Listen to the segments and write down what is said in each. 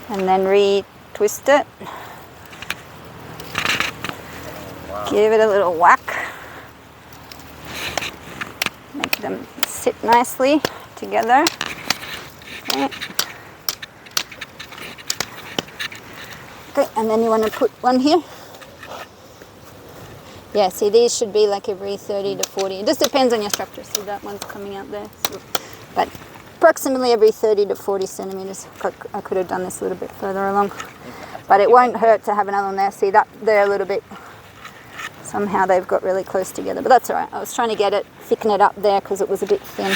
and then re-twist it. Wow. Give it a little whack. Make them sit nicely together. Okay. Okay, and then you want to put one here. Yeah, see, these should be like every 30 to 40. It just depends on your structure. See, that one's coming out there. So, but approximately every 30 to 40 centimeters. I could have done this a little bit further along. But it won't hurt to have another one there. See, that they're a little bit, somehow they've got really close together. But that's all right. I was trying to get it, thicken it up there because it was a bit thin.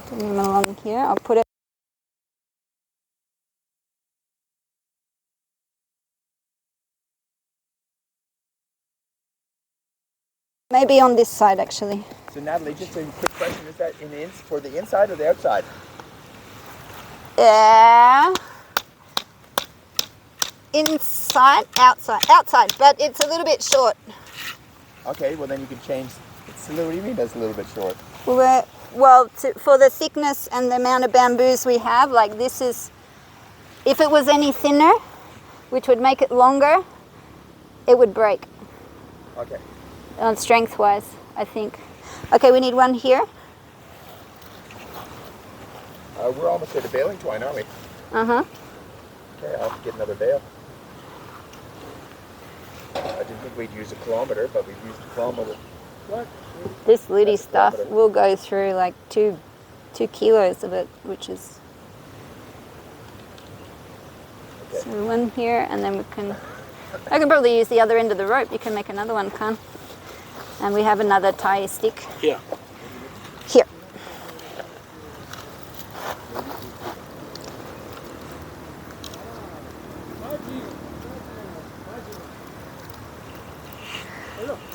Bring them along here. I'll put it maybe on this side actually. So Natalie, just a quick question: is that for the inside or the outside? Yeah. Inside, outside, but it's a little bit short. Okay, well then you can change. What do you mean that's a little bit short? Well, for the thickness and the amount of bamboos we have, like this is, if it was any thinner, which would make it longer, it would break. Okay. On strength-wise, I think. Okay, we need one here. We're almost at a baling twine, aren't we? Uh-huh. Okay, I'll have to get another bale. I didn't think we'd use a kilometer, but we've used a kilometer. What? This lidi stuff will go through like two kilos of it, which is... Okay. So one here, and then I can probably use the other end of the rope. You can make another one, Khan. And we have another tie stick. Yeah. Here.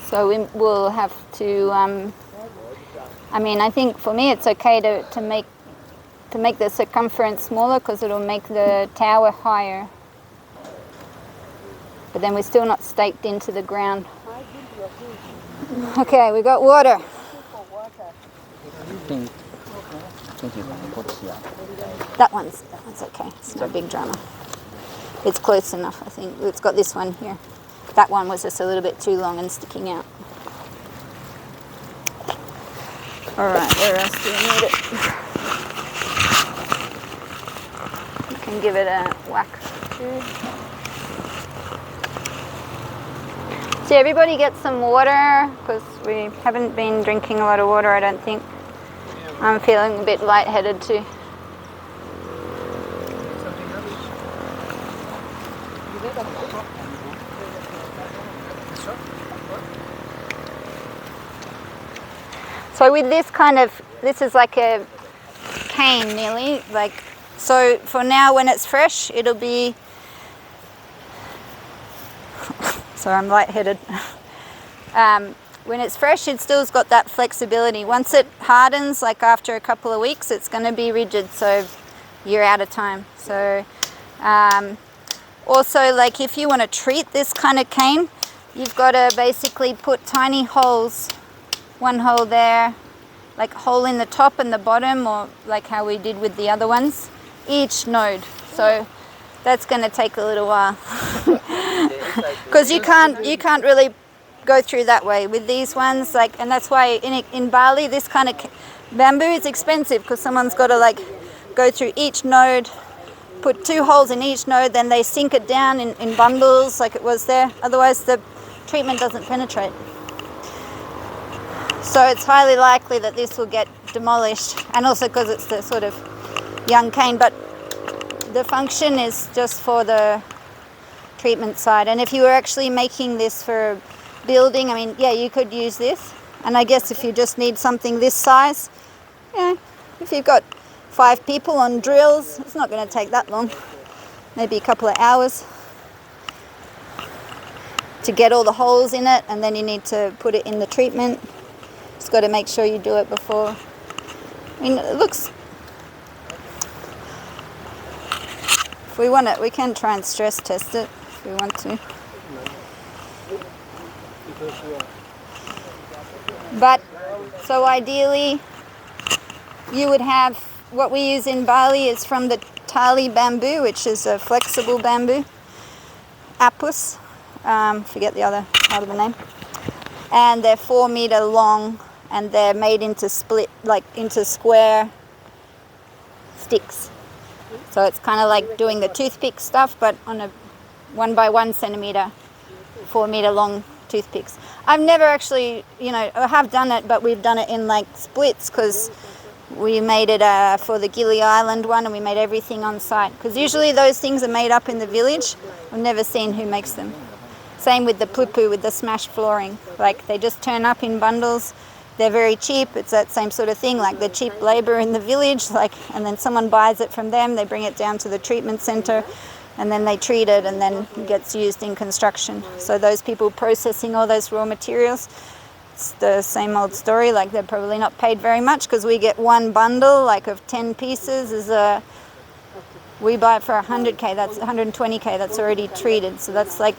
So we'll have to, I mean, I think for me it's okay to make the circumference smaller because it'll make the tower higher. But then we're still not staked into the ground. Okay, we got water. That one's okay. It's no big drama. It's close enough, I think. It's got this one here. That one was just a little bit too long and sticking out. All right, where else do we need it? You can give it a whack too. So everybody get some water because we haven't been drinking a lot of water, I don't think. I'm feeling a bit lightheaded too. So with this this is like a cane nearly, so for now when it's fresh, it'll be, sorry, I'm lightheaded. When it's fresh, it still's got that flexibility. Once it hardens, like after a couple of weeks, it's going to be rigid, so you're out of time. So also, like if you want to treat this kind of cane, you've got to basically put tiny holes, one hole there, like hole in the top and the bottom, or like how we did with the other ones, each node. So that's going to take a little while because you can't really go through that way with these ones, and that's why in Bali this kind of bamboo is expensive because someone's got to go through each node, put 2 holes in each node, then they sink it down in bundles like it was there, otherwise the treatment doesn't penetrate. So it's highly likely that this will get demolished, and also because it's the sort of young cane, but the function is just for the treatment side. And if you were actually making this for building, I mean, yeah, you could use this. And I guess if you just need something this size, if you've got 5 people on drills, it's not going to take that long. Maybe a couple of hours to get all the holes in it, and then you need to put it in the treatment. Just got to make sure you do it before. I mean, it looks... If we want it, we can try and stress test it if we want to. But, so ideally, you would have, what we use in Bali is from the tali bamboo, which is a flexible bamboo. Apus, forget the other part of the name. And they're 4 meter long, and they're made into into square sticks. So it's kind of like doing the toothpick stuff, but on a 1 by 1 centimeter, 4 meter long toothpicks. I've never actually, I have done it, but we've done it in like splits because we made it for the Gili Island one, and we made everything on site. Because usually those things are made up in the village. I've never seen who makes them. Same with the plupu, with the smashed flooring. Like they just turn up in bundles. They're very cheap. It's that same sort of thing, like the cheap labor in the village. And then someone buys it from them. They bring it down to the treatment center, and then they treat it, and then it gets used in construction. So those people processing all those raw materials, it's the same old story. Like they're probably not paid very much because we get one bundle, like of 10 pieces, we buy it for 100K. That's 120K. That's already treated. So that's like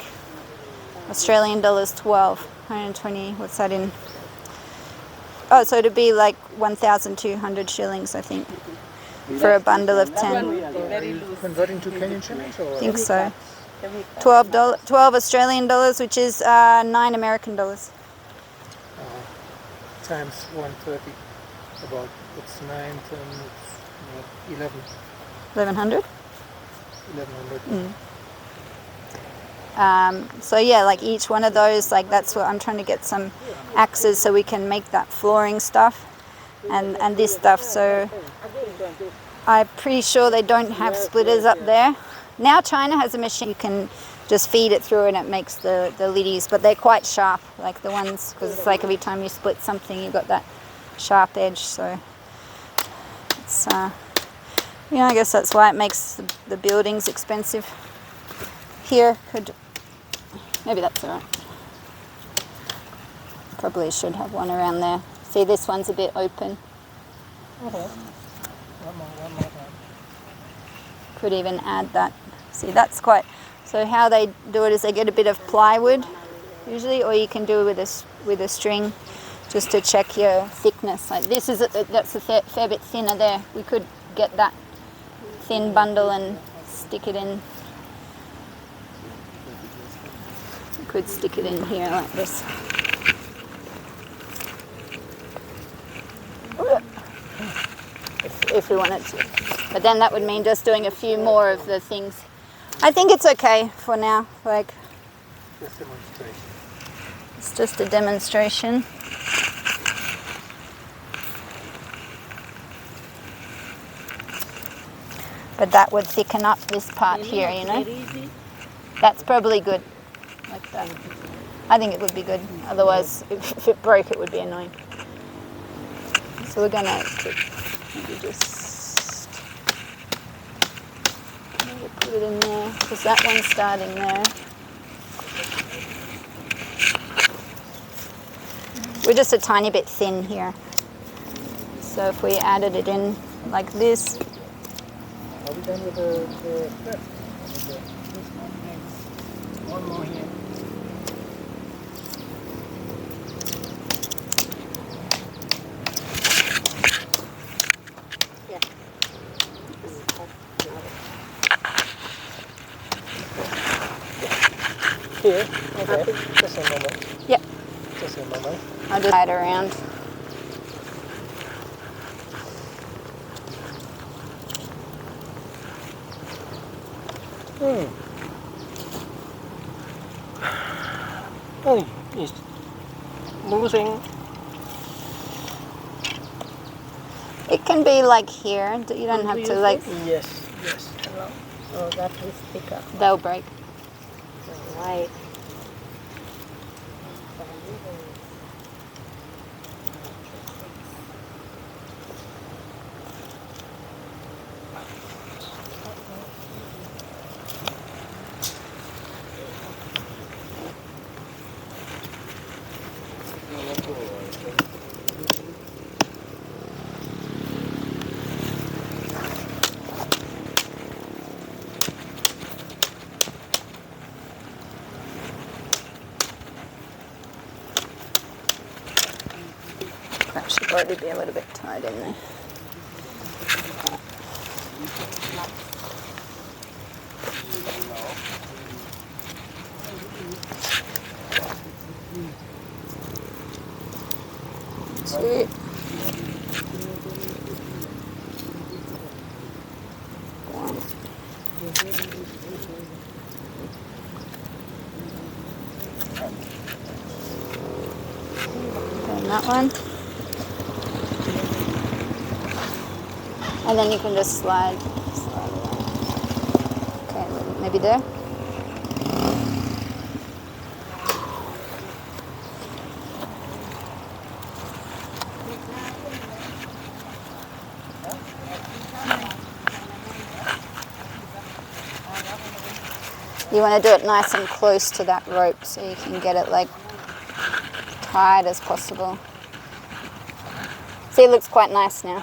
Australian dollars 12, 120. What's that in? Oh, so it'd be like 1,200 shillings, I think, for a bundle of 10. Converting to Kenyan shillings? I think so. $12 Australian dollars, which is 9 American dollars. Times 130, about, it's 9, 10, it's 11. 1,100? 1,100. So yeah, like each one of those, like that's what I'm trying to get some axes so we can make that flooring stuff and this stuff. So I'm pretty sure they don't have splitters up there. Now China has a machine, you can just feed it through and it makes the lidis, but they're quite sharp, like the ones, because it's like every time you split something you've got that sharp edge. So it's, I guess that's why it makes the buildings expensive. Here, maybe that's all right. Probably should have one around there. See, this one's a bit open. One more time. Could even add that. See, that's quite... So how they do it is they get a bit of plywood, usually, or you can do it with a string, just to check your thickness. Like this is that's a fair bit thinner there. We could get that thin bundle and stick it in. Could stick it in here like this. If we wanted to. But then that would mean just doing a few more of the things. I think it's okay for now. Like, Just demonstration. it's just a demonstration. But that would thicken up this part here, That's probably good. Like that. I think it would be good. Otherwise, if it broke, it would be annoying. So we're gonna maybe just put it in there, because that one's starting there. We're just a tiny bit thin here. So if we added it in like this. Are we done with the step? One more here. Here? Okay. Just a moment. Yep. Just a moment. I'll just slide around. Oh, it's moving. It can be like here. You don't have to like. Yes. Oh, that will stick up. They'll break. Right. That should already be a little bit tied in there. Two. One. And that one. And then you can just slide along. Okay, maybe there. You want to do it nice and close to that rope so you can get it like tight as possible. See, it looks quite nice now.